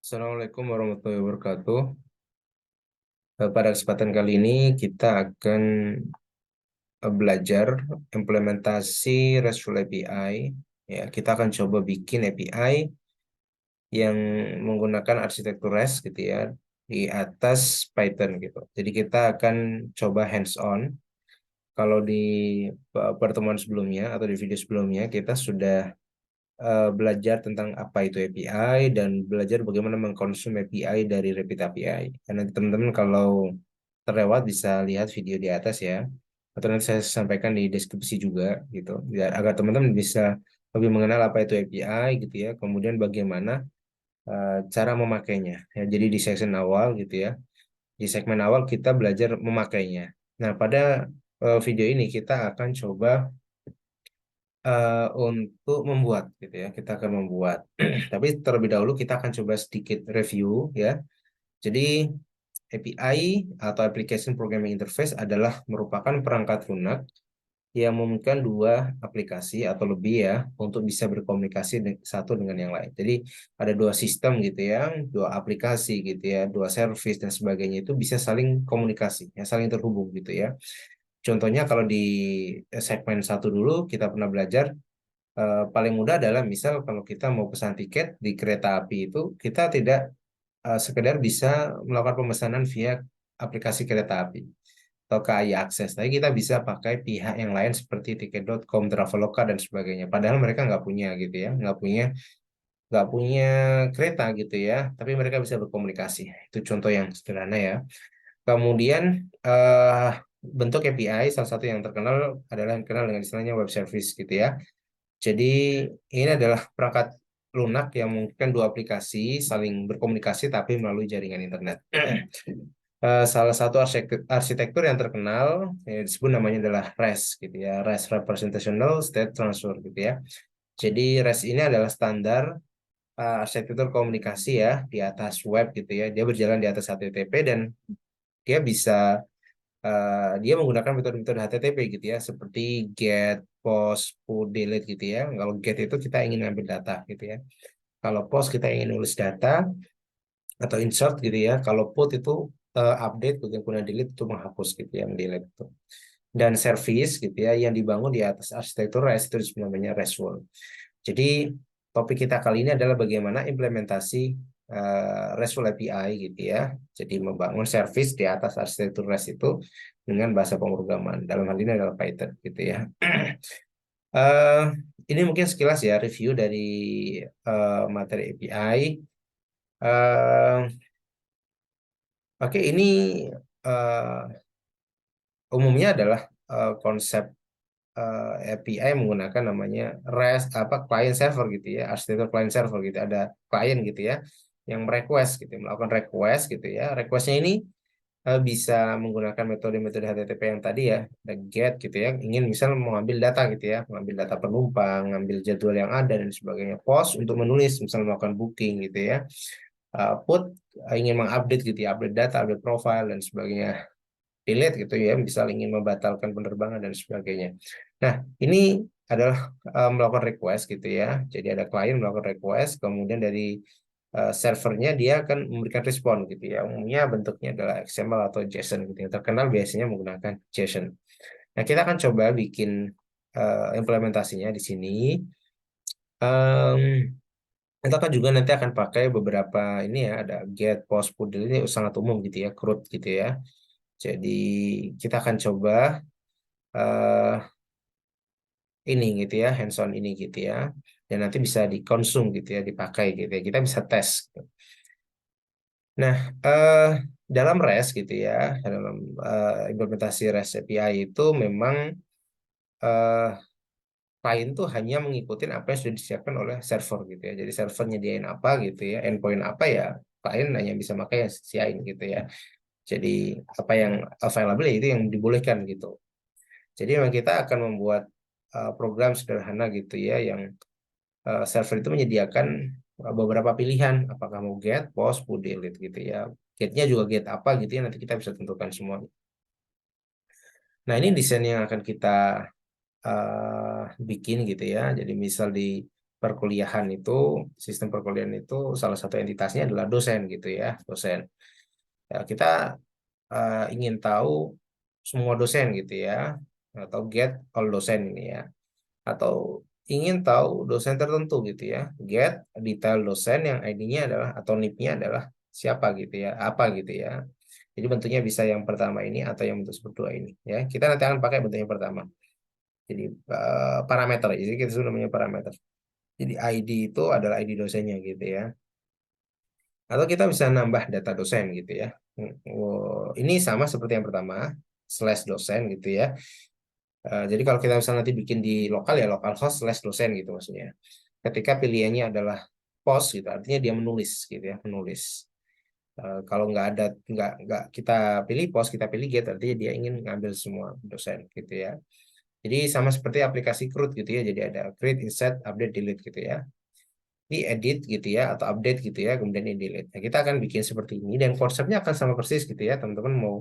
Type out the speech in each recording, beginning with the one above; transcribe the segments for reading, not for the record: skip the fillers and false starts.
Assalamualaikum warahmatullahi wabarakatuh. Pada kesempatan kali ini kita akan belajar implementasi RESTful API. Ya, kita akan coba bikin API yang menggunakan arsitektur REST gitu ya di atas Python gitu. Jadi kita akan coba hands-on. Kalau di pertemuan sebelumnya atau di video sebelumnya kita sudah belajar tentang apa itu API dan belajar bagaimana mengkonsum API dari Rapid API. Dan nanti teman-teman kalau terlewat bisa lihat video di atas ya. Atau nanti saya sampaikan di deskripsi juga gitu. Biar agar teman-teman bisa lebih mengenal apa itu API gitu ya. Kemudian bagaimana cara memakainya. Ya, jadi di section awal gitu ya. Di segmen awal kita belajar memakainya. Nah, pada video ini kita akan coba untuk membuat gitu ya. Kita akan membuat. Tapi terlebih dahulu kita akan coba sedikit review ya. Jadi API atau Application Programming Interface adalah merupakan perangkat lunak yang memungkinkan dua aplikasi atau lebih ya untuk bisa berkomunikasi satu dengan yang lain. Jadi ada dua sistem gitu ya, dua aplikasi gitu ya, dua service dan sebagainya itu bisa saling komunikasi, ya saling terhubung gitu ya. Contohnya kalau di segmen satu dulu kita pernah belajar paling mudah adalah misal kalau kita mau pesan tiket di kereta api itu kita tidak sekedar bisa melakukan pemesanan via aplikasi kereta api atau KAI Akses. Tapi kita bisa pakai pihak yang lain seperti tiket.com, Traveloka dan sebagainya. Padahal mereka nggak punya gitu ya, nggak punya kereta gitu ya. Tapi mereka bisa berkomunikasi. Itu contoh yang sederhana ya. Kemudian bentuk API salah satu yang terkenal adalah yang dikenal dengan istilahnya web service gitu ya. Jadi ini adalah perangkat lunak yang mungkin dua aplikasi saling berkomunikasi tapi melalui jaringan internet. Salah satu arsitektur yang terkenal disebut namanya adalah REST gitu ya, REST Representational State Transfer gitu ya. Jadi REST ini adalah standar arsitektur komunikasi ya di atas web gitu ya. Dia berjalan di atas HTTP dan dia bisa dia menggunakan metode-metode HTTP gitu ya, seperti get, post, put, delete gitu ya. Kalau get itu kita ingin ambil data gitu ya. Kalau post kita ingin nulis data atau insert gitu ya. Kalau put itu update, kemudian delete itu menghapus gitu ya, delete itu. Dan service gitu ya yang dibangun di atas arsitektur REST itu disebut namanya RESTful. Jadi topik kita kali ini adalah bagaimana implementasi RESTful API gitu ya. Jadi membangun service di atas arsitektur REST itu dengan bahasa pemrograman. Dalam hal ini adalah Python gitu ya. Eh, ini mungkin sekilas ya review dari materi API. Oke, ini eh, umumnya adalah konsep API menggunakan namanya REST apa client server gitu ya, arsitektur client server gitu. Ada klien gitu ya yang request gitu, melakukan request gitu ya. Requestnya ini bisa menggunakan metode-metode HTTP yang tadi ya, ada get gitu ya, ingin misal mengambil data gitu ya, mengambil data penumpang, mengambil jadwal yang ada dan sebagainya. Post untuk menulis, misal melakukan booking gitu ya. Put ingin mengupdate gitu ya, update data, update profile dan sebagainya. Delete gitu ya, misal ingin membatalkan penerbangan dan sebagainya. Nah, ini adalah melakukan request gitu ya. Jadi ada klien melakukan request, kemudian dari servernya dia akan memberikan respon gitu ya. Umumnya bentuknya adalah XML atau JSON gitu ya. Terkenal biasanya menggunakan JSON. Nah, kita akan coba bikin implementasinya di sini. Em, kita kan juga nanti akan pakai beberapa ini ya, ada get, post, put, delete ini sangat umum gitu ya, CRUD gitu ya. Jadi kita akan coba eh ini gitu ya, hands-on ini gitu ya. Dan nanti bisa dikonsum gitu ya, dipakai gitu ya. Kita bisa tes, gitu. Nah, dalam REST gitu ya, dalam implementasi REST API itu memang eh, klien tuh hanya mengikuti apa yang sudah disiapkan oleh server gitu ya. Jadi server nyediain apa gitu ya, endpoint apa ya, klien hanya bisa pakai yang siain gitu ya. Jadi apa yang available ya itu yang dibolehkan gitu. Jadi memang kita akan membuat program sederhana gitu ya yang server itu menyediakan beberapa pilihan apakah mau get, post, put, delete gitu ya. Getnya juga get apa gitu ya nanti kita bisa tentukan semua. Nah ini desain yang akan kita bikin gitu ya. Jadi misal di perkuliahan itu, sistem perkuliahan itu salah satu entitasnya adalah dosen gitu ya, dosen. Ya, kita ingin tahu semua dosen gitu ya, atau get all dosen ini ya, atau ingin tahu dosen tertentu gitu ya, get detail dosen yang ID-nya adalah atau NIP-nya adalah siapa gitu ya, apa gitu ya. Jadi bentuknya bisa yang pertama ini atau yang bentuk seperti dua ini ya. Kita nanti akan pakai bentuk yang pertama. Jadi parameter, jadi kita sebut namanya parameter. Jadi ID itu adalah ID dosennya gitu ya. Atau kita bisa nambah data dosen gitu ya. Ini sama seperti yang pertama, slash dosen gitu ya. Jadi kalau kita misalnya nanti bikin di lokal ya lokal host slash dosen gitu maksudnya. Ketika pilihannya adalah post gitu, artinya dia menulis gitu ya, menulis. Kalau nggak kita pilih post, kita pilih get, artinya dia ingin ngambil semua dosen gitu ya. Jadi sama seperti aplikasi CRUD gitu ya. Jadi ada create, insert, update, delete gitu ya. Di edit gitu ya atau update gitu ya, kemudian di delete. Nah, kita akan bikin seperti ini dan konsepnya akan sama persis gitu ya. Teman-teman mau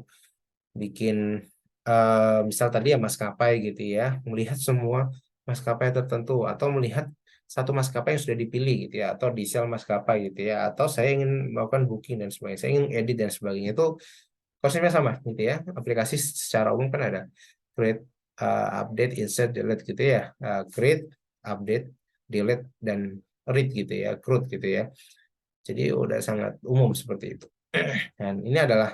bikin misal tadi ya maskapai gitu ya, melihat semua maskapai tertentu atau melihat satu maskapai yang sudah dipilih gitu ya, atau di sel maskapai gitu ya, atau saya ingin melakukan booking dan sebagainya, saya ingin edit dan sebagainya itu konsepnya sama gitu ya. Aplikasi secara umum kan ada create, update, insert, delete gitu ya. Create, update, delete dan read gitu ya, CRUD gitu ya. Jadi udah sangat umum seperti itu. Dan ini adalah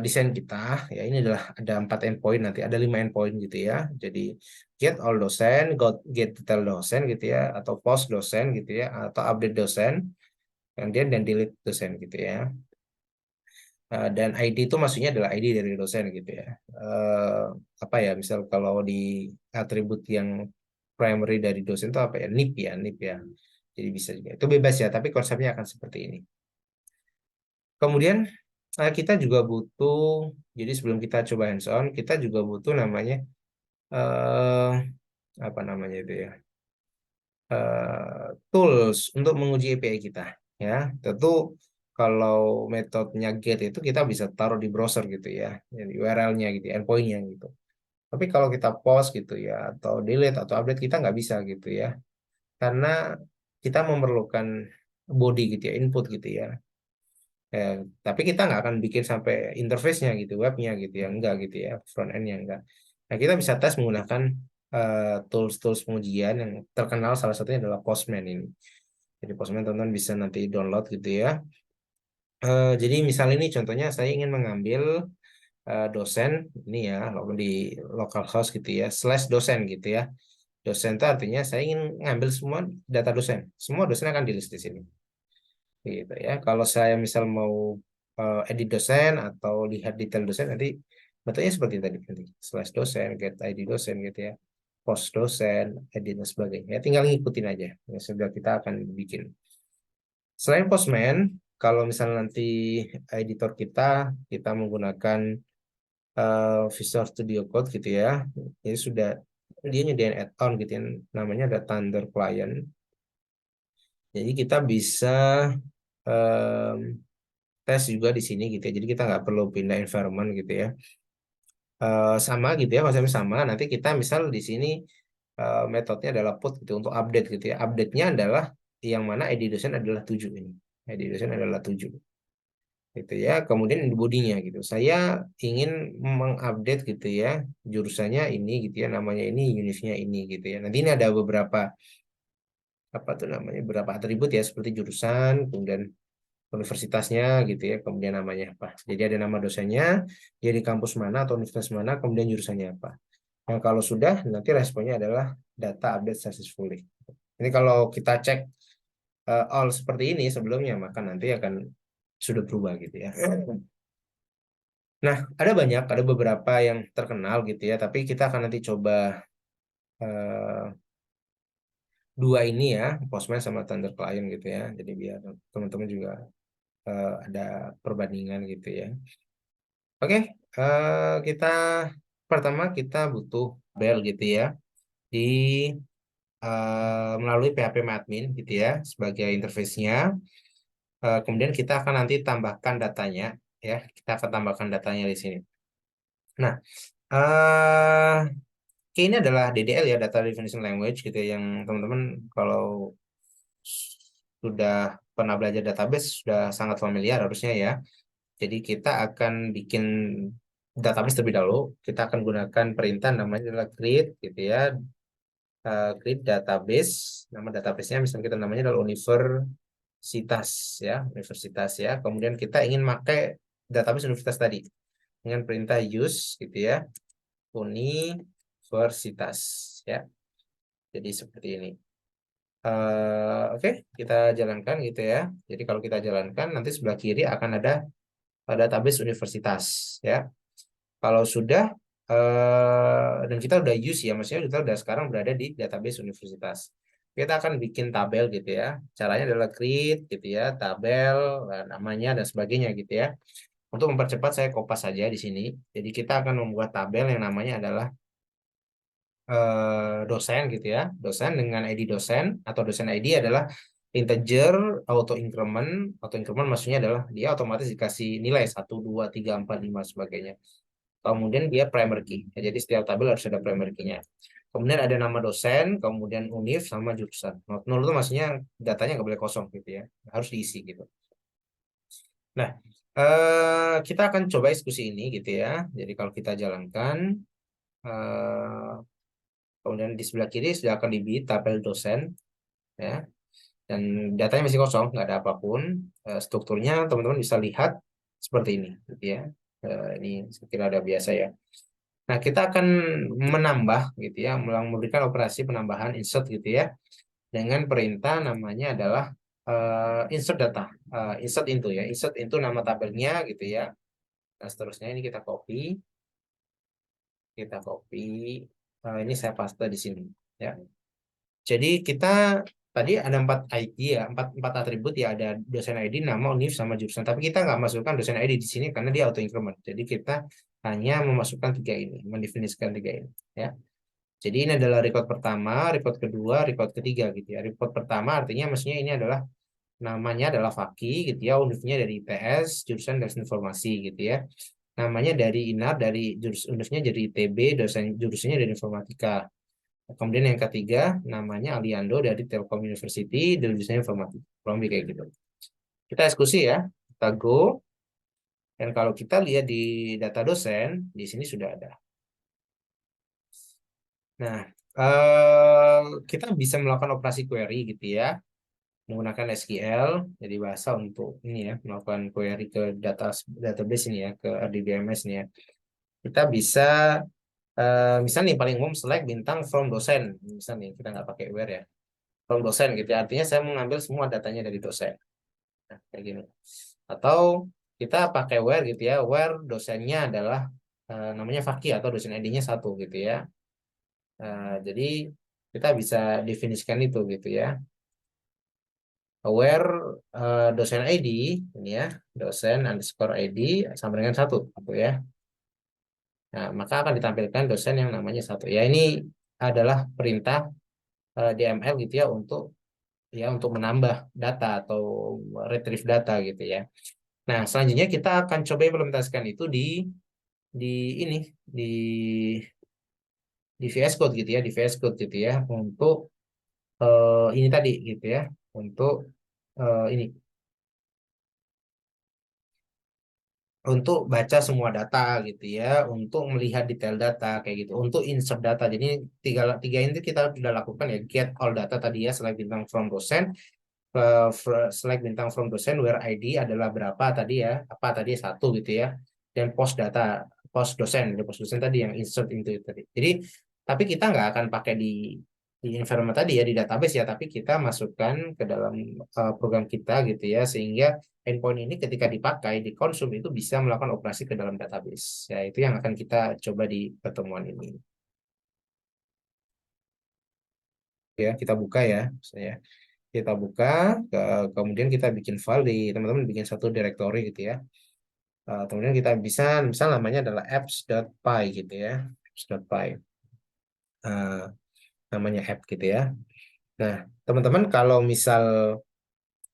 desain kita ya. Ini adalah ada 4 endpoint, nanti ada 5 endpoint gitu ya. Jadi get all dosen, get detail dosen gitu ya, atau post dosen gitu ya, atau update dosen, kemudian dan delete dosen gitu ya. Dan ID itu maksudnya adalah ID dari dosen gitu ya. Eh, apa ya, misal kalau di atribut yang primary dari dosen itu apa ya, NIP ya, NIP ya. Jadi bisa juga. Itu bebas ya, tapi konsepnya akan seperti ini. Kemudian kita juga butuh, jadi sebelum kita coba hands on, kita juga butuh namanya eh apa namanya itu ya, tools untuk menguji API kita ya. Tentu kalau metodenya get itu kita bisa taruh di browser gitu ya, jadi URL-nya gitu, endpoint-nya gitu. Tapi kalau kita post gitu ya, atau delete atau update kita nggak bisa gitu ya, karena kita memerlukan body gitu ya, input gitu ya. Eh, tapi kita nggak akan bikin sampai interface-nya gitu, webnya gitu ya, enggak gitu ya, front end-nya enggak. Nah, kita bisa tes menggunakan tools-tools pengujian yang terkenal, salah satunya adalah Postman ini. Jadi Postman teman-teman bisa nanti download gitu ya. Jadi misal ini contohnya saya ingin mengambil dosen ini ya, di localhost gitu ya, slash dosen gitu ya. Dosen itu artinya saya ingin ngambil semua data dosen. Semua dosen akan di list di sini. Gitu ya. Kalau saya misal mau edit dosen atau lihat detail dosen nanti bentuknya seperti tadi nanti slash dosen, get ID dosen gitu ya, post dosen, edit dan sebagainya. Ya, tinggal ngikutin aja. Ya, sudah kita akan bikin. Selain Postman, kalau misalnya nanti editor kita menggunakan Visual Studio Code gitu ya, ini sudah dia nyediain add-on gitu ya, namanya ada Thunder Client. Jadi kita bisa em, tes juga di sini gitu ya. Jadi kita nggak perlu pindah environment gitu ya. Sama gitu ya, konsepnya sama. Nanti kita misal di sini metodenya adalah put gitu untuk update gitu ya. Update-nya adalah yang mana ID dosen adalah 7 ini. ID dosen adalah 7 gitu ya. Kemudian ini bodinya gitu. Saya ingin mengupdate gitu ya jurusannya ini gitu ya, namanya ini, univnya ini gitu ya. Nanti ini ada beberapa apa tuh namanya, beberapa atribut ya seperti jurusan, kemudian universitasnya gitu ya, kemudian namanya apa. Jadi ada nama dosennya, dia di kampus mana atau universitas mana, kemudian jurusannya apa. Nah, kalau sudah, nanti responnya adalah data update successfully. Ini kalau kita cek all seperti ini sebelumnya, maka nanti akan sudah berubah gitu ya. Nah, ada beberapa yang terkenal gitu ya, tapi kita akan nanti coba eh, dua ini ya, Postman sama Thunder Client gitu ya. Jadi biar teman-teman juga ada perbandingan gitu ya. Oke, kita pertama kita butuh bel gitu ya di melalui PHP-admin gitu ya sebagai interface-nya. Kemudian kita akan nanti tambahkan datanya ya, kita akan tambahkan datanya di sini. Nah, eh, ini adalah DDL ya, Data Definition Language gitu ya, yang teman-teman kalau sudah pernah belajar database sudah sangat familiar harusnya ya. Jadi kita akan bikin database terlebih dahulu. Kita akan gunakan perintah namanya adalah create gitu ya. Create database. Nama databasenya misalnya kita namanya adalah universitas ya, universitas ya. Kemudian kita ingin pakai database universitas tadi dengan perintah use gitu ya, universitas ya. Jadi seperti ini. Oke, kita jalankan gitu ya. Jadi kalau kita jalankan nanti sebelah kiri akan ada database universitas ya. Kalau sudah dan kita udah use ya, maksudnya kita udah sekarang berada di database universitas. Kita akan bikin tabel gitu ya. Caranya adalah create gitu ya, tabel, namanya dan sebagainya gitu ya. Untuk mempercepat saya kopas saja di sini. Jadi kita akan membuat tabel yang namanya adalah dosen gitu ya. Dosen dengan ID dosen atau dosen ID adalah integer auto increment maksudnya adalah dia otomatis dikasih nilai 1, 2, 3, 4, 5 sebagainya. Kemudian dia primary key. Ya, jadi setiap tabel harus ada primary key-nya. Kemudian ada nama dosen, kemudian univ sama jurusan. Nol itu maksudnya datanya nggak boleh kosong gitu ya. Harus diisi gitu. Nah, kita akan coba diskusi ini gitu ya. Jadi kalau kita jalankan eh, kemudian di sebelah kiri sudah akan dibit tabel dosen ya. Dan datanya masih kosong, nggak ada apapun. Strukturnya teman-teman bisa lihat seperti ini gitu ya. Ini saya kira ada biasa ya. Nah, kita akan menambah gitu ya, memberikan operasi penambahan insert gitu ya, dengan perintah namanya adalah insert data, insert into ya, insert into nama tabelnya gitu ya. Nah, seterusnya ini kita copy, ini saya paste di sini ya. Jadi kita tadi ada 4 ID ya, empat atribut ya, ada dosen ID, nama, univ, sama jurusan. Tapi kita nggak masukkan dosen ID di sini karena dia auto increment. Jadi kita hanya memasukkan 3 ini, mendefinisikan 3 ini ya. Jadi ini adalah record pertama, record kedua, record ketiga gitu ya. Record pertama artinya maksudnya ini adalah namanya adalah Faki gitu ya, univnya dari IPS, jurusan dari informasi gitu ya. Namanya dari INAR, dari univnya dari ITB, dosen jurusannya dari informatika. Kemudian yang ketiga namanya Aliando dari Telkom University, dari jurusannya informatika. Kurang lebih kayak gitu. Kita diskusi ya, kita go. Dan kalau kita lihat di data dosen, di sini sudah ada. Nah, kita bisa melakukan operasi query gitu ya, menggunakan SQL, jadi bahasa untuk ini ya, melakukan query ke database ini ya, ke RDBMS ini ya. Kita bisa, misalnya nih paling umum select bintang from dosen, misalnya nih, kita nggak pakai where ya, from dosen gitu ya, artinya saya mengambil semua datanya dari dosen. Nah, kayak gini. Atau kita pakai where gitu ya, where dosennya adalah namanya Faki atau dosen ID-nya 1 gitu ya. Jadi kita bisa definisikan itu gitu ya. Where dosen ID ini ya, dosen underscore ID sama dengan 1 gitu ya. Nah, maka akan ditampilkan dosen yang namanya 1. Ya, ini adalah perintah DML gitu ya, untuk menambah data atau retrieve data gitu ya. Nah, selanjutnya kita akan coba implementasikan itu di ini di VS Code gitu ya, di VS Code gitu ya, untuk ini tadi gitu ya, untuk ini untuk baca semua data gitu ya, untuk melihat detail data kayak gitu, untuk insert data. Jadi tiga tiga ini kita sudah lakukan ya, get all data tadi ya, select bintang from dosen, select bintang from dosen, where ID adalah berapa tadi ya, apa tadi 1 gitu ya, dan post data, post dosen tadi yang insert into itu tadi. Jadi tapi kita nggak akan pakai di environment tadi ya, di database ya, tapi kita masukkan ke dalam program kita gitu ya, sehingga endpoint ini ketika dipakai dikonsum itu bisa melakukan operasi ke dalam database ya. Itu yang akan kita coba di pertemuan ini ya. Kita buka ya saya, kita buka, kemudian kita bikin file, di teman-teman bikin satu directory gitu ya. Kemudian kita bisa misal namanya adalah apps.py gitu ya, apps.py, uh, namanya app gitu ya. Nah, teman-teman kalau misal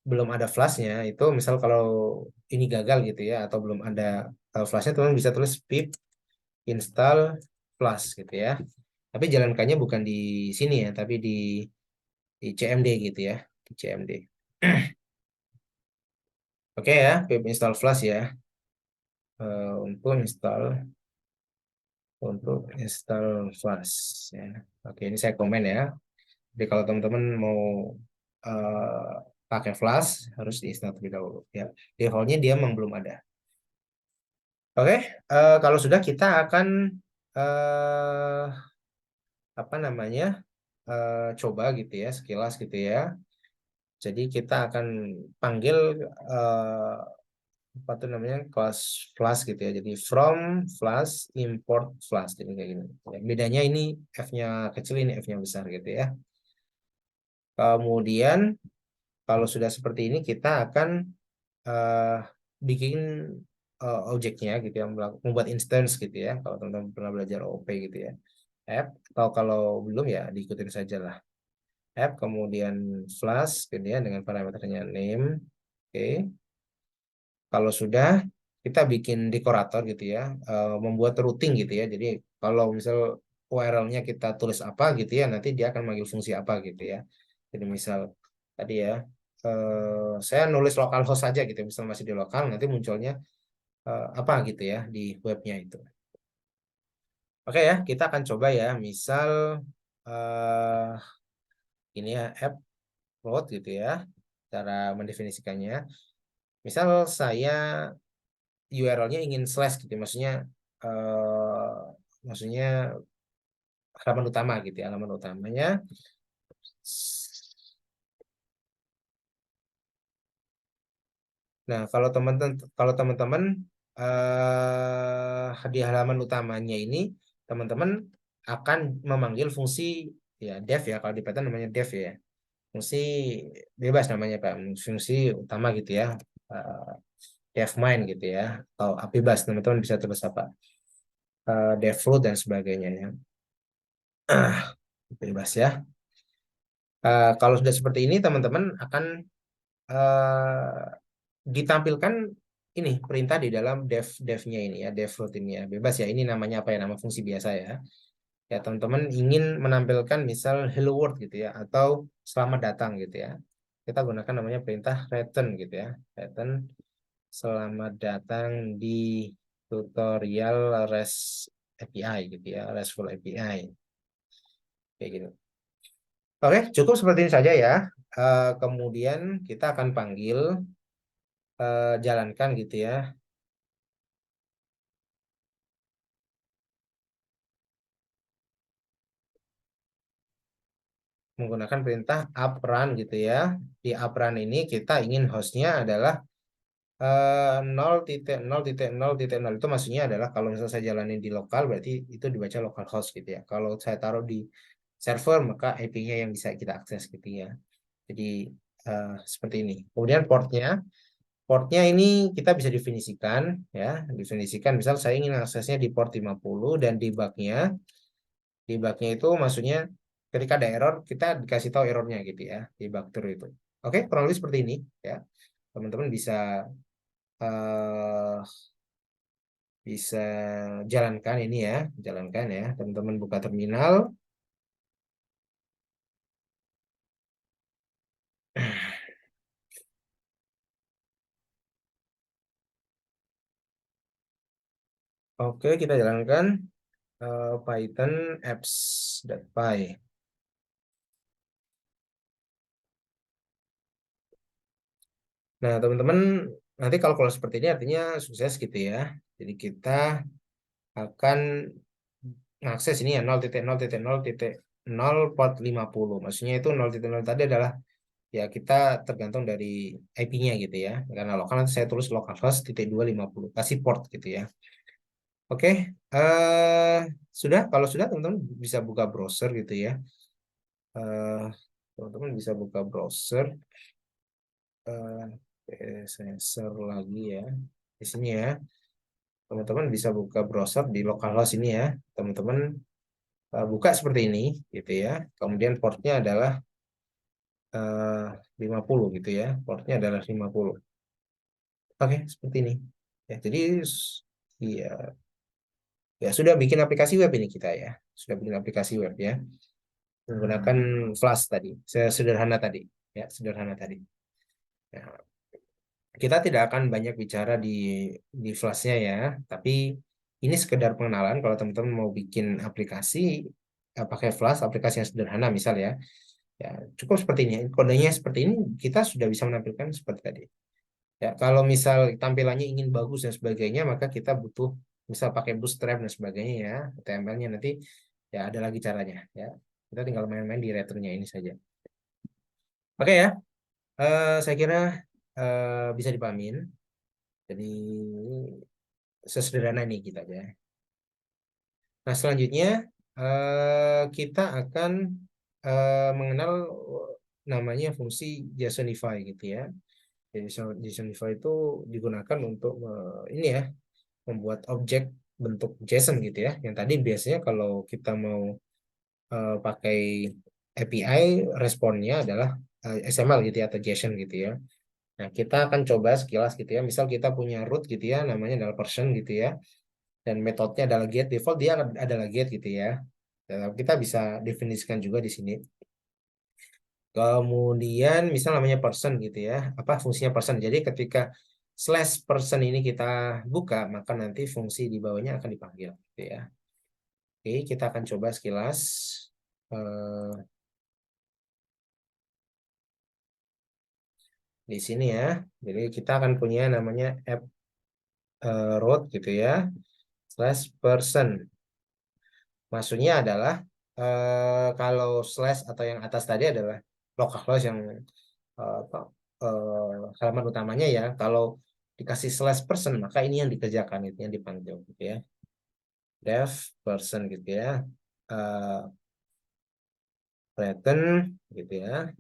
belum ada flashnya, itu misal kalau ini gagal gitu ya, atau belum ada flashnya, teman bisa tulis pip install flash gitu ya. Tapi jalankannya bukan di sini ya, tapi di CMD gitu ya, di CMD. Oke ya, pip install Flash ya. Untuk install Flash ya. Oke, ini saya komen ya. Jadi kalau teman-teman mau eh, pakai Flash harus diinstal terlebih dahulu ya. Defaultnya dia memang belum ada. Oke, kalau sudah kita akan eh, apa namanya coba gitu ya, sekilas gitu ya. Jadi kita akan panggil eh, apa tuh namanya kelas Flash gitu ya. Jadi from Flash import Flash jadi kayak gini. Ya, bedanya ini F-nya kecil ini F-nya besar gitu ya. Kemudian kalau sudah seperti ini kita akan eh, bikin objeknya gitu ya, membuat instance gitu ya. Kalau teman-teman pernah belajar OOP gitu ya. App atau kalau belum ya diikutin saja lah. App kemudian Flash gitu ya dengan parameternya name. Oke. Kalau sudah kita bikin dekorator gitu ya, membuat routing gitu ya. Jadi kalau misal URL-nya kita tulis apa gitu ya, nanti dia akan manggil fungsi apa gitu ya. Jadi misal tadi ya, saya nulis localhost saja gitu, misal masih di lokal, nanti munculnya apa gitu ya di webnya itu. Oke ya, kita akan coba ya, misal eh, ini ya app load gitu ya, cara mendefinisikannya. Misal saya URL-nya ingin slash gitu, maksudnya halaman utama gitu ya, halaman utamanya. Nah, kalau teman-teman di halaman utamanya ini teman-teman akan memanggil fungsi ya def ya, kalau di Python namanya def ya. Fungsi bebas namanya Pak, fungsi utama gitu ya. Eh, Def main gitu ya atau bebas teman-teman bisa tulis apa def float dan sebagainya ya. Bebas ya. Kalau sudah seperti ini, teman-teman akan eh, ditampilkan ini perintah di dalam devnya ini ya, dev routine ya. Bebas ya, ini namanya apa ya, nama fungsi biasa ya. Ya, teman-teman ingin menampilkan misal hello world gitu ya, atau selamat datang gitu ya. Kita gunakan namanya perintah return gitu ya. Return selamat datang di tutorial REST API gitu ya, RESTful API. Kayak gitu. Oke, cukup seperti ini saja ya. Kemudian kita akan panggil jalankan gitu ya, menggunakan perintah uprun gitu ya. Di uprun ini kita ingin hostnya adalah 0.0.0.0 itu maksudnya adalah kalau misalnya saya jalanin di lokal berarti itu dibaca localhost gitu ya. Kalau saya taruh di server maka IP-nya yang bisa kita akses gitu ya. Jadi seperti ini. Kemudian portnya ini kita bisa definisikan misal saya ingin aksesnya di port 50 dan debugnya itu maksudnya ketika ada error kita dikasih tahu errornya gitu ya, debug terus itu. Oke, kurang lebih seperti ini ya. Teman-teman eh, bisa jalankan ini ya, jalankan ya. Teman-teman buka terminal. Oke, kita jalankan Python apps.py. Nah, teman-teman nanti kalau seperti ini artinya sukses gitu ya. Jadi kita akan mengakses ini ya 0.0.0.0 port 50. Maksudnya itu 0.0 tadi adalah ya kita tergantung dari IP-nya gitu ya. Karena lokal nanti saya tulis localhost titik 250 kasih port gitu ya. Oke, sudah kalau sudah teman-teman bisa buka browser gitu ya. Eh, Teman-teman bisa buka browser. Saya share lagi ya di sini ya. Teman-teman bisa buka browser di localhost ini ya. Teman-teman buka seperti ini gitu ya. Kemudian portnya adalah 50 gitu ya. Portnya adalah 50. Oke, seperti ini. Ya, jadi ya, ya sudah bikin aplikasi web ini kita ya. sudah bikin aplikasi web ya, menggunakan Flash tadi, sederhana tadi, ya sederhana tadi. Ya, kita tidak akan banyak bicara di Flash-nya ya, tapi ini sekedar pengenalan kalau teman-teman mau bikin aplikasi pakai Flash, aplikasi yang sederhana misal ya, ya cukup seperti ini. Kodenya seperti ini kita sudah bisa menampilkan seperti tadi. Ya, kalau misal tampilannya ingin bagus dan sebagainya, maka kita butuh misal pakai Bootstrap dan sebagainya ya, HTML-nya nanti ya ada lagi caranya ya. Kita tinggal main-main di returnya ini saja. Oke ya, saya kira bisa dipahamin. Jadi sesederhana ini kita aja. Nah, selanjutnya kita akan mengenal namanya fungsi JSONify gitu ya. Jadi JSONify itu digunakan untuk ini ya, membuat objek bentuk JSON gitu ya. Yang tadi biasanya kalau kita mau pakai API, responnya adalah XML gitu ya atau JSON gitu ya. Nah, kita akan coba sekilas gitu ya. Misal kita punya root gitu ya, namanya adalah person gitu ya. Dan metodenya adalah get, default dia adalah get gitu ya. Kita bisa definisikan juga di sini. Kemudian misal namanya person gitu ya. Apa fungsinya person? Jadi ketika slash person ini kita buka, maka nanti fungsi di bawahnya akan dipanggil gitu ya. Oke, kita akan coba sekilas. Eh, di sini ya. Jadi kita akan punya namanya app root gitu ya. Slash person. Maksudnya adalah kalau slash atau yang atas tadi adalah localhost yang apa, halaman utamanya ya. Kalau dikasih slash person maka ini yang dikerjakan itu yang dipanggil gitu ya. Dev person gitu ya. Eh, Return gitu ya.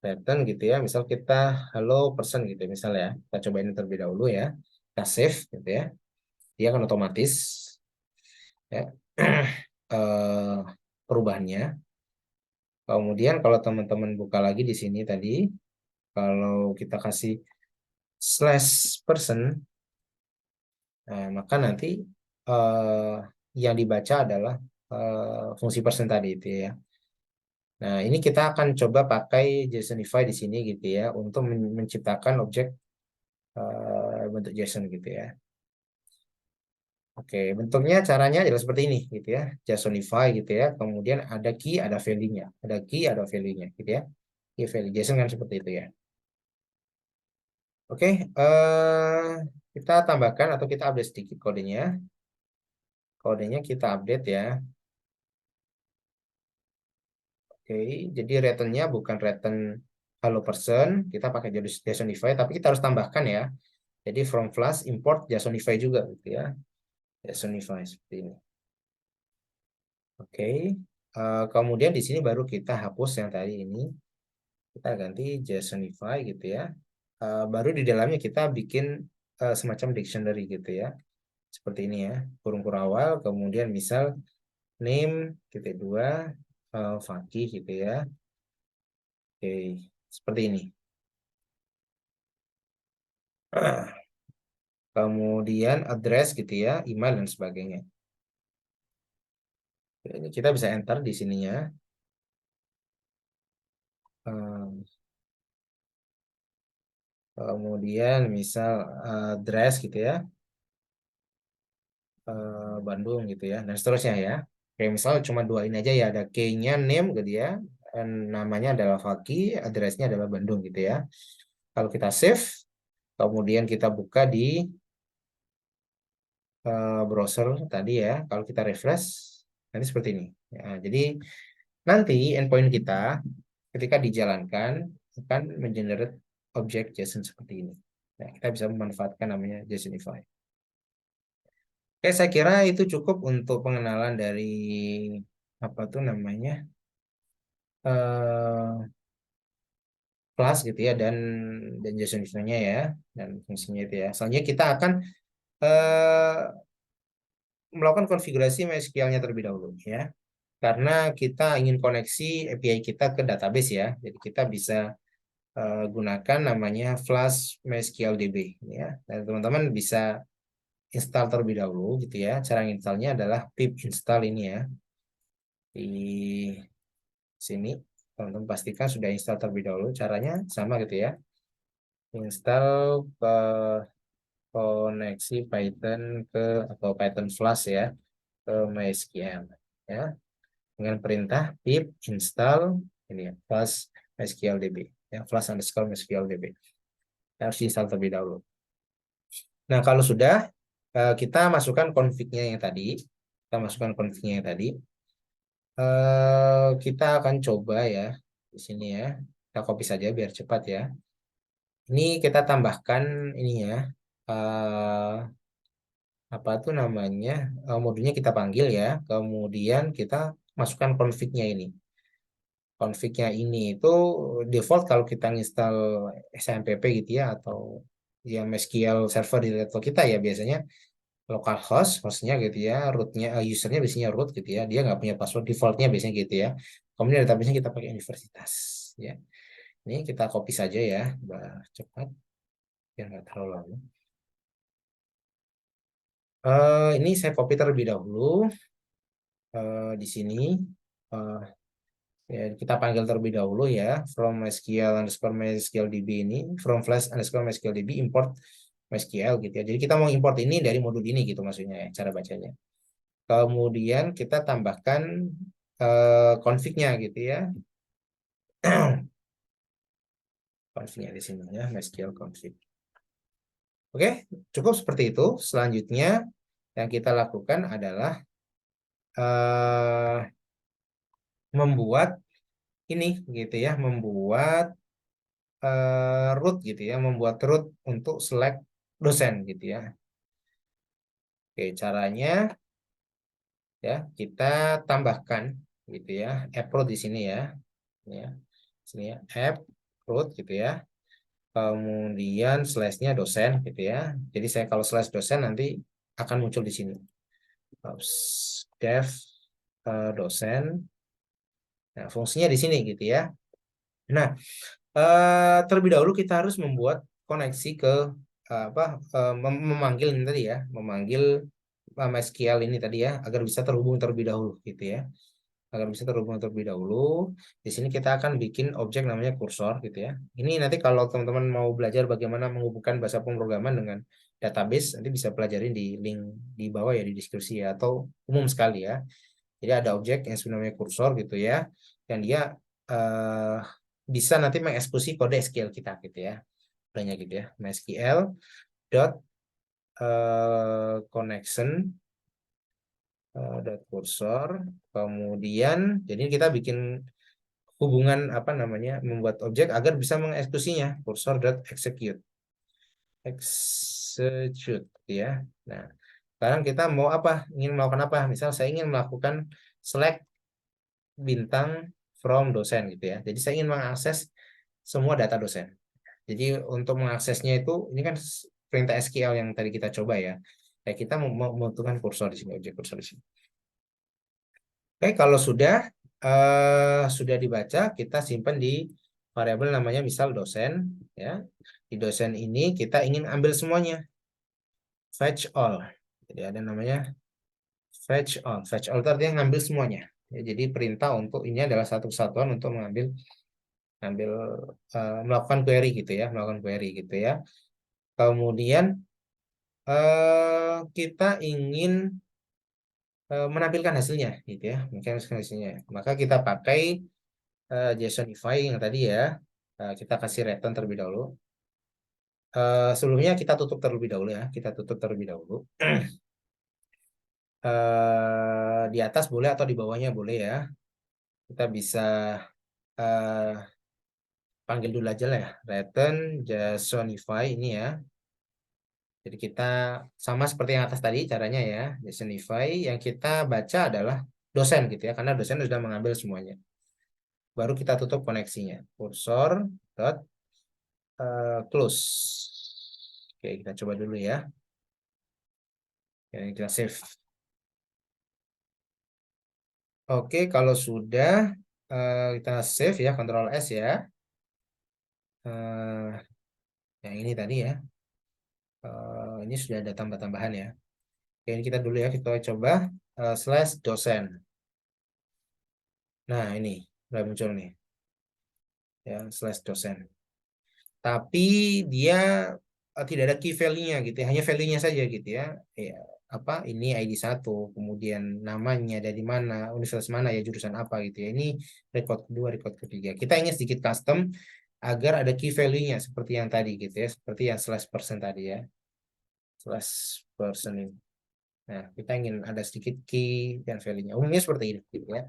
Return gitu ya. Misal kita hello person gitu ya, misal ya. Kita cobain terlebih dahulu ya. Kita save gitu ya. Dia akan otomatis ya perubahannya. Kemudian kalau teman-teman buka lagi di sini tadi, kalau kita kasih slash person, maka nanti eh, yang dibaca adalah fungsi person tadi itu ya. Nah, ini kita akan coba pakai JSONify di sini gitu ya untuk menciptakan objek bentuk JSON gitu ya. Oke, bentuknya caranya adalah seperti ini gitu ya. JSONify gitu ya. Kemudian ada key, ada value-nya. Ada key, ada value-nya gitu ya. Key value JSON kan seperti itu ya. Oke, kita tambahkan atau kita update sedikit kodenya. Kodenya kita update ya. Oke, jadi returnnya bukan return hello person, kita pakai JSONify, tapi kita harus tambahkan ya. Jadi from Flash import JSONify juga gitu ya. JSONify seperti ini. Oke, kemudian di sini baru kita hapus yang tadi ini. Kita ganti JSONify gitu ya. Baru di dalamnya kita bikin semacam dictionary gitu ya. Seperti ini ya, kurung-kurung awal, kemudian misal name titik dua Fakih gitu ya. Oke, seperti ini. Kemudian address gitu ya, email dan sebagainya. Ini kita bisa enter di sininya. Eh, Kemudian misal address gitu ya, Bandung gitu ya, dan seterusnya ya. Kayak misal cuma dua ini aja ya, ada key-nya name gitu ya, dan namanya adalah Fakih, addressnya adalah Bandung gitu ya. Kalau kita save, kemudian kita buka di browser tadi ya. Kalau kita refresh, nanti seperti ini. Ya, jadi nanti endpoint kita ketika dijalankan akan mengenerate objek JSON seperti ini. Nah, kita bisa memanfaatkan namanya JSONify. Oke, saya kira itu cukup untuk pengenalan dari apa tuh namanya eh kelas gitu ya dan JSON-nya ya dan fungsinya itu ya. Selanjutnya kita akan eh, melakukan konfigurasi MySQL-nya terlebih dahulu ya. Karena kita ingin koneksi API kita ke database ya. Jadi kita bisa gunakan namanya Flash MySQL DB ya. Dan teman-teman bisa install terlebih dahulu gitu ya. Cara installnya adalah pip install ini ya. Di sini teman-teman pastikan sudah install terlebih dahulu. Caranya sama gitu ya. Install koneksi Python ke atau Python Flash ya ke MySQL ya dengan perintah pip install ini ya Flash MySQLDB ya Flash underscore MySQLDB. Harus install terlebih dahulu. Nah, kalau sudah kita masukkan config-nya yang tadi. Kita masukkan config-nya yang tadi. Kita akan coba ya di sini ya. Kita copy saja biar cepat ya. Ini kita tambahkan ini ya. eh, Apa tuh namanya? Modulnya kita panggil ya. Kemudian kita masukkan config-nya ini. Config-nya ini itu default kalau kita install SMPP gitu ya atau ya MySQL server di laptop kita ya biasanya localhost hostnya gitu ya rootnya usernya biasanya root gitu ya dia nggak punya password defaultnya biasanya gitu ya kemudian database-nya kita pakai universitas ya ini kita copy saja ya biar cepat biar nggak terlalu lama. Ini saya copy terlebih dahulu di sini. Eh, Ya, kita panggil terlebih dahulu ya from MySQL underscore MySQLDB ini from flash underscore MySQLDB import MySQL gitu ya. Jadi kita mau import ini dari modul ini gitu maksudnya ya, cara bacanya. Kemudian kita tambahkan config-nya gitu ya. Config-nya di sini ya, MySQL config. Oke, cukup seperti itu. Selanjutnya yang kita lakukan adalah eh, membuat ini gitu ya, membuat root gitu ya, membuat root untuk select dosen gitu ya. Oke, caranya ya kita tambahkan gitu ya, app root di sini ya. Ya, sini ya, app root gitu ya. Kemudian slashnya dosen gitu ya. Jadi saya kalau slash dosen nanti akan muncul di sini. Oops, dev dosen. Nah, fungsinya di sini gitu ya. Nah, terlebih dahulu kita harus membuat koneksi ke apa memanggil ini tadi ya, memanggil MySQL ini tadi ya agar bisa terhubung terlebih dahulu gitu ya. Agar bisa terhubung terlebih dahulu. Di sini kita akan bikin objek namanya kursor gitu ya. Ini nanti kalau teman-teman mau belajar bagaimana menghubungkan bahasa pemrograman dengan database, nanti bisa pelajarin di link di bawah ya di deskripsi ya atau umum sekali ya. Jadi ada objek yang sebenarnya kursor gitu ya, yang dia eh, bisa nanti mengeksekusi kode SQL kita gitu ya. Banyak gitu ya. MySQL dot connection dot cursor. Kemudian jadi kita bikin hubungan apa namanya membuat objek agar bisa mengeksekusinya cursor dot execute ya. Nah, sekarang kita mau apa? Ingin melakukan apa? Misal saya ingin melakukan select bintang from dosen gitu ya. Jadi saya ingin mengakses semua data dosen. Jadi untuk mengaksesnya itu ini kan perintah SQL yang tadi kita coba ya. Ya kita membutuhkan kursor di sini, objek kursor di sini. Oke, kalau sudah dibaca, kita simpan di variabel namanya misal dosen ya. Di dosen ini kita ingin ambil semuanya, fetch all. Jadi ada namanya fetch all. Fetch all itu artinya ngambil semuanya. Ya, jadi perintah untuk ini adalah satu kesatuan untuk mengambil melakukan query gitu ya, melakukan query gitu ya. Kemudian kita ingin menampilkan hasilnya gitu ya, menampilkan hasilnya. Maka kita pakai JSONify yang tadi ya. Kita kasih return terlebih dahulu. Sebelumnya kita tutup terlebih dahulu ya. Kita tutup terlebih dahulu. Di atas boleh atau di bawahnya boleh ya. Kita bisa eh, panggil dulu aja lah ya. Return JSONify ini ya. Jadi kita sama seperti yang atas tadi caranya ya. JSONify yang kita baca adalah dosen gitu ya. Karena dosen sudah mengambil semuanya. Baru kita tutup koneksinya. Cursor dot close. Oke, kita coba dulu ya. Oke, kita save. Oke, kalau sudah kita save ya, Ctrl S ya. Eh, yang ini tadi ya. Ini sudah ada tambah-tambahan ya. Oke, ini kita dulu ya, kita coba slash dosen. Nah, ini udah muncul nih, ya, slash dosen. Tapi dia tidak ada key value-nya gitu ya, hanya value-nya saja gitu ya. Ya, apa ini ID 1, kemudian namanya dari mana, universitas mana ya, jurusan apa gitu ya. Ini record kedua, record ketiga. Kita ingin sedikit custom agar ada key value-nya seperti yang tadi gitu ya, seperti yang slash person tadi ya. Slash person ini. Nah, kita ingin ada sedikit key dan value-nya. Umumnya seperti ini gitu ya.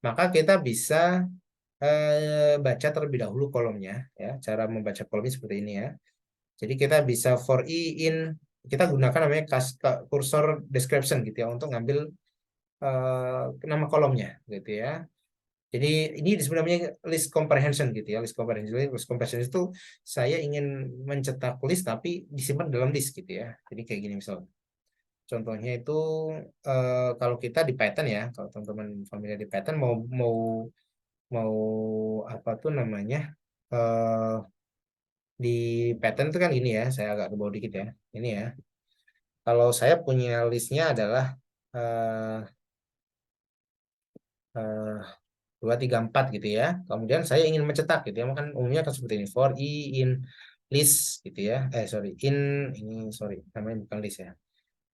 Maka kita bisa baca terlebih dahulu kolomnya ya. Cara membaca kolomnya seperti ini ya. Jadi kita bisa for i in, kita gunakan namanya cursor description gitu ya untuk ngambil nama kolomnya gitu ya. Jadi ini sebenarnya list comprehension gitu ya. List comprehension itu saya ingin mencetak list tapi disimpan dalam list gitu ya. Jadi kayak gini misal. Contohnya itu kalau kita di Python ya, kalau teman-teman familiar di Python mau mau mau apa tuh namanya, eh di Python itu kan gini ya, saya agak ke bawah dikit ya. Ini ya. Kalau saya punya listnya adalah eh eh, 2, 3, 4 gitu ya. Kemudian saya ingin mencetak gitu ya. Maka umumnya akan seperti ini. For i in list gitu ya. Sorry, in ini sorry, namanya bukan list ya.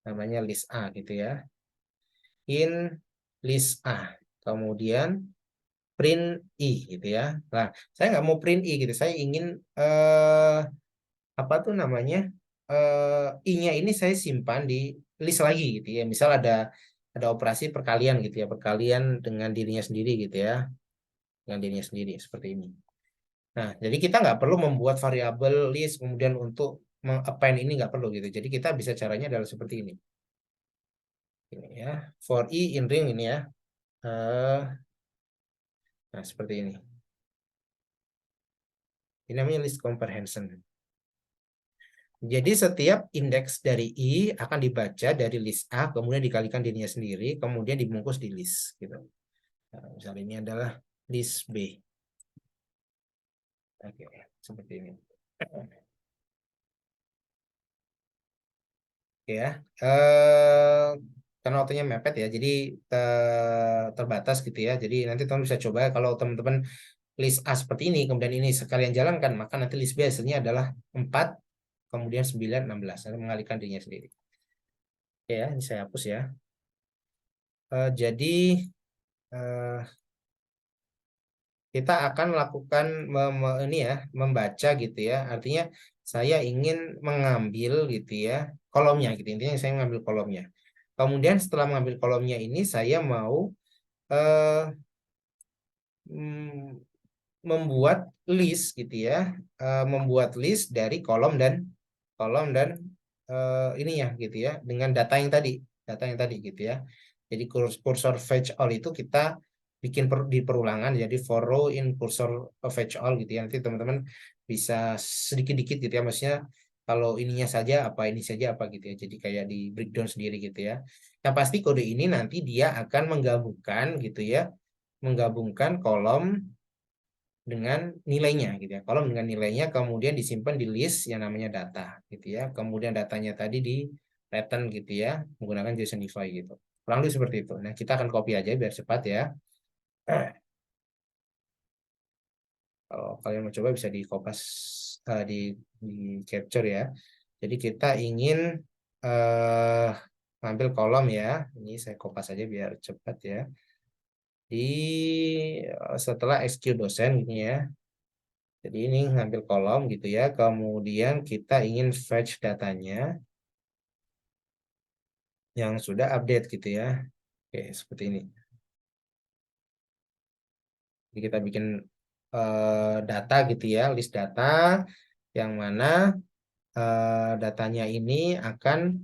Namanya list A gitu ya. In list A. Kemudian print i gitu ya. Nah, saya nggak mau print i gitu. Saya ingin apa tuh namanya, i-nya ini saya simpan di list lagi gitu ya. Misal ada operasi perkalian gitu ya, perkalian dengan dirinya sendiri gitu ya, dengan dirinya sendiri seperti ini. Nah, jadi kita nggak perlu membuat variabel list kemudian untuk append ini nggak perlu gitu. Jadi kita bisa caranya adalah seperti ini. Ini ya, for i in ring ini ya. Eh, nah, seperti ini. Ini namanya list comprehension. Jadi setiap indeks dari I akan dibaca dari list A, kemudian dikalikan dirinya sendiri, kemudian dibungkus di list. Gitu. Nah, misalnya ini adalah list B. Oke, seperti ini. Oke ya. Karena waktunya mepet ya, jadi terbatas gitu ya. Jadi nanti teman bisa coba kalau teman-teman list A seperti ini, kemudian ini sekalian jalankan, maka nanti list B hasilnya adalah 4, kemudian 9, 16. Nanti mengalihkan dirinya sendiri. Oke ya, ini saya hapus ya. Jadi eh, kita akan melakukan ini ya, membaca gitu ya. Artinya saya ingin mengambil gitu ya kolomnya gitu. Intinya saya mengambil kolomnya. Kemudian setelah mengambil kolomnya ini saya mau eh, mm, membuat list gitu ya. Membuat list dari kolom dan ininya gitu ya dengan data yang tadi gitu ya. Jadi kursor fetch all itu kita bikin di perulangan jadi for row in kursor fetch all gitu ya. Nanti teman-teman bisa sedikit-dikit gitu ya, maksudnya kalau ininya saja apa ini saja apa gitu ya. Jadi kayak di breakdown sendiri gitu ya. Yang pasti kode ini nanti dia akan menggabungkan gitu ya, menggabungkan kolom dengan nilainya gitu ya. Kolom dengan nilainya kemudian disimpan di list yang namanya data gitu ya. Kemudian datanya tadi di return gitu ya menggunakan JSONify gitu. Kurang lebih seperti itu. Nah, kita akan copy aja biar cepat ya. Kalau kalian mau coba bisa di kopas, di capture ya. Jadi kita ingin eh ngambil kolom ya. Ini saya kopas aja biar cepat ya. Di setelah execute dosen gini ya. Jadi ini ngambil kolom gitu ya. Kemudian kita ingin fetch datanya yang sudah update gitu ya. Oke, seperti ini. Jadi kita bikin data gitu ya, list data yang mana datanya ini akan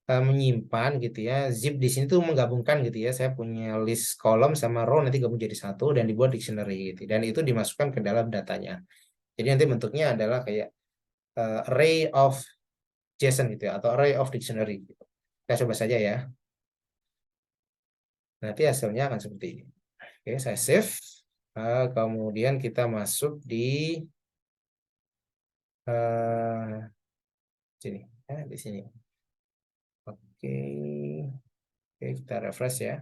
menyimpan gitu ya. Zip di sini tuh menggabungkan gitu ya. Saya punya list kolom sama row nanti gabung jadi satu dan dibuat dictionary gitu. Dan itu dimasukkan ke dalam datanya. Jadi nanti bentuknya adalah kayak array of JSON gitu ya, atau array of dictionary gitu. Kita coba saja ya. Nanti hasilnya akan seperti ini. Oke, saya save. Kemudian kita masuk di sini. Ya, di sini. Oke, oke kita refresh ya.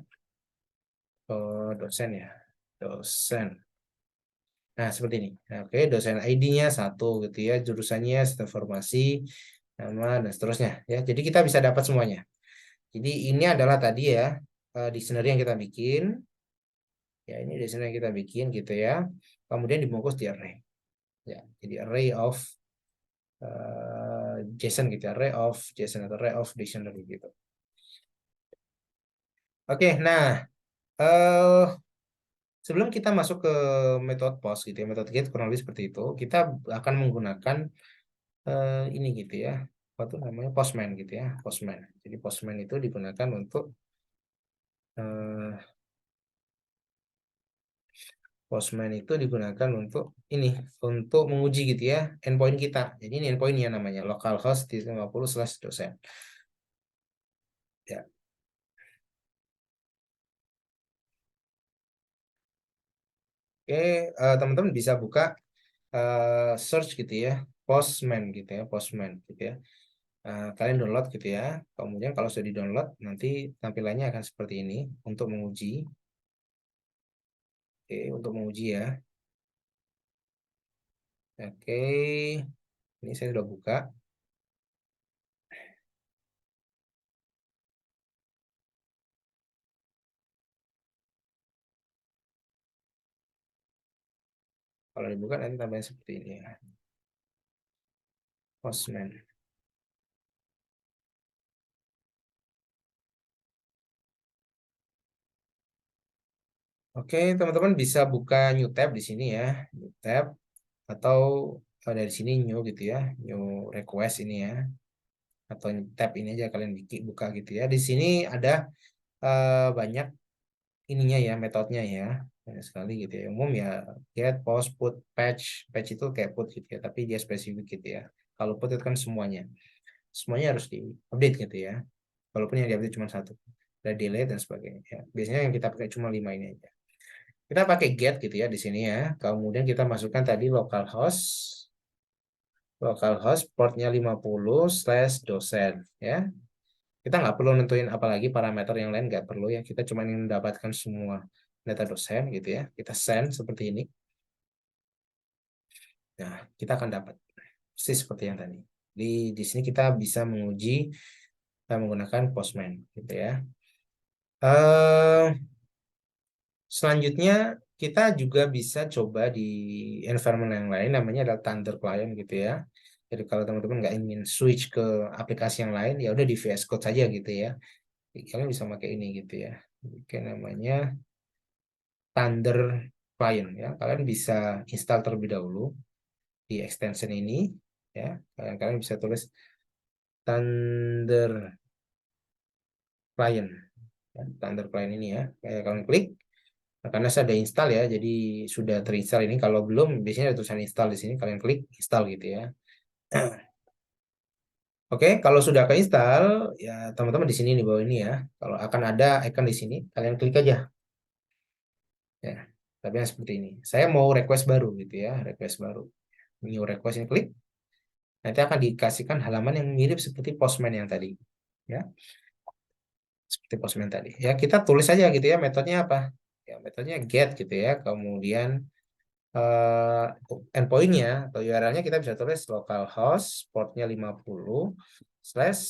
Oh, dosen ya, dosen. Nah, seperti ini. Nah, oke, dosen ID-nya satu gitu ya, jurusannya sistem informasi, nama dan seterusnya ya. Jadi kita bisa dapat semuanya. Jadi ini adalah tadi ya dictionary yang kita bikin. Ya, ini dictionary yang kita bikin gitu ya. Kemudian dibungkus di array. Ya, jadi array of JSON gitu, ya. Array of JSON atau array of dictionary gitu. Oke, nah eh sebelum kita masuk ke metode post gitu ya, metode get kurang lebih seperti itu, kita akan menggunakan ini gitu ya, apa tuh namanya postman gitu ya, postman. Jadi postman itu digunakan untuk eh, postman itu digunakan untuk ini, untuk menguji gitu ya endpoint kita. Jadi ini endpointnya namanya localhost 50/dosen. Ya, oke, teman-teman bisa buka search gitu ya, postman gitu ya, postman gitu ya. Kalian download gitu ya. Kemudian kalau sudah di-download, nanti tampilannya akan seperti ini untuk menguji. Oke, untuk menguji ya. Oke, ini saya sudah buka. Kalau dibuka nanti tampilannya seperti ini ya. Postman. Oke, teman-teman bisa buka new tab di sini ya. New tab atau dari sini new gitu ya. New request ini ya. Atau tab ini aja kalian bikin buka gitu ya. Di sini ada banyak ininya ya, metodenya ya. Banyak sekali gitu ya. Umum ya get, post, put, patch. Patch itu kayak put gitu ya, tapi dia spesifik gitu ya. Kalau put itu kan semuanya. Semuanya harus di-update gitu ya. Walaupun yang di-update cuma satu. Ada delete dan sebagainya. Ya. Biasanya yang kita pakai cuma 5 ini aja. Kita pakai get gitu ya di sini ya. Kemudian kita masukkan tadi localhost. Localhost portnya 50/dosen ya. Kita nggak perlu nentuin apalagi parameter yang lain, nggak perlu ya. Kita cuma ingin mendapatkan semua data dosen gitu ya. Kita send seperti ini. Nah, kita akan dapat persis seperti yang tadi. Di sini kita bisa menguji menggunakan Postman gitu ya. Eh Selanjutnya kita juga bisa coba di environment yang lain, namanya adalah Thunder Client gitu ya. Jadi kalau teman-teman nggak ingin switch ke aplikasi yang lain, ya udah di VS Code saja gitu ya. Kalian bisa pakai ini gitu ya. Oke, namanya Thunder Client ya. Kalian bisa install terlebih dahulu di extension ini ya. Kalian bisa tulis Thunder Client, ya. Thunder Client ini ya. Kayak kalian klik. Nah, karena saya ada install ya, jadi sudah terinstall ini. Kalau belum, biasanya ada tulisan install di sini. Kalian klik install gitu ya. Oke, kalau sudah keinstall, ya teman-teman di sini di bawah ini ya. Kalau akan ada icon di sini, kalian klik aja. Ya, tapi yang seperti ini. Saya mau request baru gitu ya, request baru. New request ini klik. Nanti akan dikasihkan halaman yang mirip seperti Postman yang tadi. Ya, seperti Postman tadi. Ya, kita tulis aja gitu ya, metodenya apa? Ya, metodenya get gitu ya. Kemudian endpointnya atau URL-nya kita bisa tulis localhost portnya 50 slash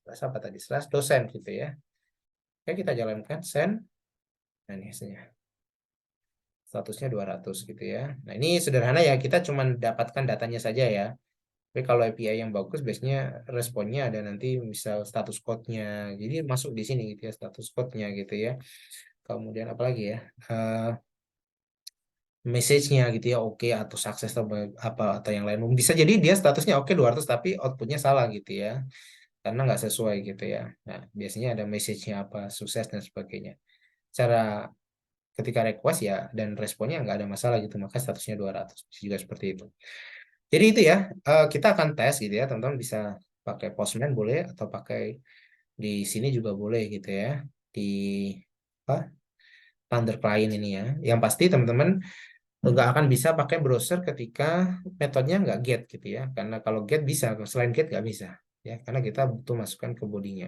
slash apa tadi slash dosen gitu ya. Oke, kita jalankan send. Nah, ini hasilnya statusnya 200 gitu ya. Nah, ini sederhana ya, kita cuma dapatkan datanya saja ya. Tapi kalau API yang bagus biasanya responnya ada nanti misal status code-nya. Jadi masuk di sini gitu ya, status code-nya gitu ya. Kemudian apa lagi ya? Message-nya gitu ya, oke atau sukses atau apa atau yang lain. Bisa jadi dia statusnya oke 200 tapi outputnya salah gitu ya. Karena nggak sesuai gitu ya. Nah, biasanya ada message-nya apa, sukses dan sebagainya. Cara ketika request ya dan responnya nggak ada masalah gitu, maka statusnya 200. Bisa juga seperti itu. Jadi itu ya, kita akan tes gitu ya, teman-teman bisa pakai Postman boleh atau pakai di sini juga boleh gitu ya. Di apa? Thunder Client ini ya. Yang pasti teman-teman nggak akan bisa pakai browser ketika metodenya nggak get gitu ya. Karena kalau get bisa, selain get nggak bisa ya, karena kita butuh masukkan ke bodinya.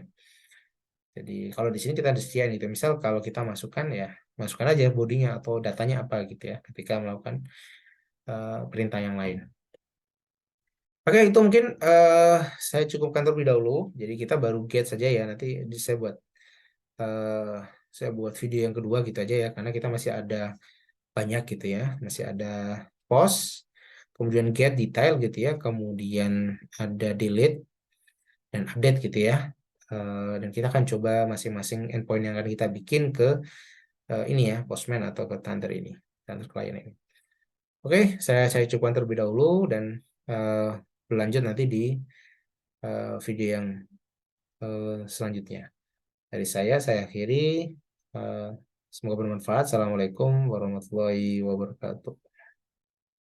Jadi kalau di sini kita disediain gitu. Misal kalau kita masukkan ya, masukkan aja bodinya atau datanya apa gitu ya ketika melakukan perintah yang lain. Oke, itu mungkin saya cukupkan terlebih dahulu. Jadi kita baru get saja ya. Nanti eh, saya buat video yang kedua gitu aja ya, karena kita masih ada banyak gitu ya. Masih ada post, kemudian get detail gitu ya, kemudian ada delete dan update gitu ya. Dan kita akan coba masing-masing endpoint yang akan kita bikin ke ini ya, Postman atau ke Thunder ini, Thunder client ini. Oke, saya cukupkan terlebih dahulu dan eh, berlanjut nanti di video yang selanjutnya. Dari saya akhiri. Eh, Semoga bermanfaat. Assalamualaikum warahmatullahi wabarakatuh.